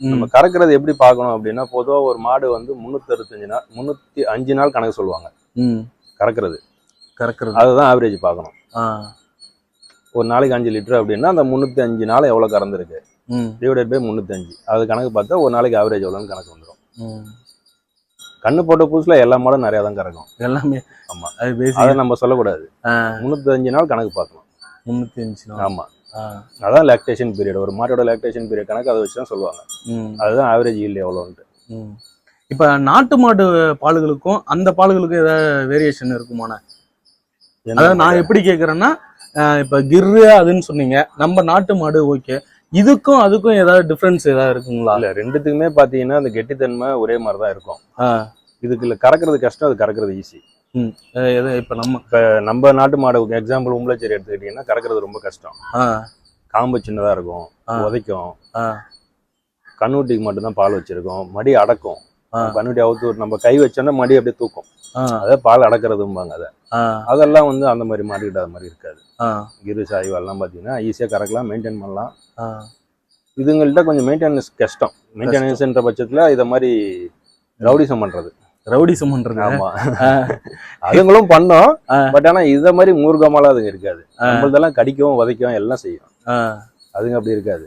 நம்ம கறக்கிறது எப்படி பார்க்கணும் அப்படின்னா, பொதுவா ஒரு மாடு வந்து 365 நாள் 305 நாள் கணக்கு சொல்லுவாங்க கறக்கிறது. அதுதான் ஆவரேஜ் பார்க்கணும். ஒரு நாளைக்கு 5 லிட்டர் அப்படின்னா அந்த 305 நாள் எவ்வளவு கறந்துருக்கு டிவைடட் பை 305, அது கணக்கு பார்த்தா ஒரு நாளைக்கு ஆவரேஜ் எவ்வளோன்னு கணக்கு வந்துடும். கண்ணு போட்ட புதுசுல எல்லா மாடும் நிறைய தான் கறக்கும் எல்லாமே. ஆமா, அதை நம்ம சொல்லக்கூடாது. 305 நாள் கணக்கு பார்க்கணும். 305 நாள். ஆமா, அதான் லாக்டேஷன் பீரியட். ஒரு மாட்டோட லாக்டேஷன் பீரியட் கணக்கு அதை வச்சு தான் சொல்லுவாங்க. அதுதான் ஆவரேஜ் ஈல்டு எவ்வளோன்ட்டு. இப்ப நாட்டு மாடு பாலுகளுக்கும் அந்த பாலுகளுக்கும் ஏதாவது வேரியேஷன் இருக்குமாண்ணா? அதாவது நான் எப்படி கேட்கறேன்னா, இப்ப கிர்ரு அதுன்னு சொன்னீங்க, நம்ம நாட்டு மாடு ஓகே, இதுக்கும் அதுக்கும் ஏதாவது டிஃபரன்ஸ் ஏதாவது இருக்குங்களா? இல்ல, ரெண்டுத்துக்குமே பாத்தீங்கன்னா அந்த கெட்டித்தன்மை ஒரே மாதிரி தான் இருக்கும். இதுக்குள்ள கறக்கிறது கஷ்டம், அது கறக்கிறது ஈஸி. இப்ப நம்ம நாட்டு மாடு எக்ஸாம்பிள் உம்பளச்சேரி எடுத்துக்கிட்டீங்கன்னா கறக்கிறது ரொம்ப கஷ்டம். காம்பு சின்னதா இருக்கும், உதைக்கும். கண்ணுட்டிக்கு மட்டும்தான் பால் வச்சிருக்கும், மடி அடக்கும். கண்ணுட்டி அவுத்து நம்ம கை வச்சோன்னா மடி அப்படியே தூக்கும். அதாவது பால் அடக்கிறதும்பாங்க. அதெல்லாம் வந்து அந்த மாதிரி மாட்டிக்கிட்ட அது மாதிரி இருக்காது. கிரு சாய்வால்லாம் பாத்தீங்கன்னா ஈஸியா கறக்கலாம், மெயின்டைன் பண்ணலாம். இதுங்கள்ட்ட கொஞ்சம் மெயின்டெனன்ஸ் கஷ்டம். மெயின்டெனன்ஸ்ன்ற பட்சத்துல இதை மாதிரி ரவுடிசம் பண்றது. ஆமா, அதுங்களும் பண்ணோம். பட் ஆனா இத மாதிரி மூர்க்கமாலாம் அதுங்க இருக்காது. நம்மளதெல்லாம் கடிக்கவும் உதைக்கவும் எல்லாம் செய்யும். அதுங்க அப்படி இருக்காது.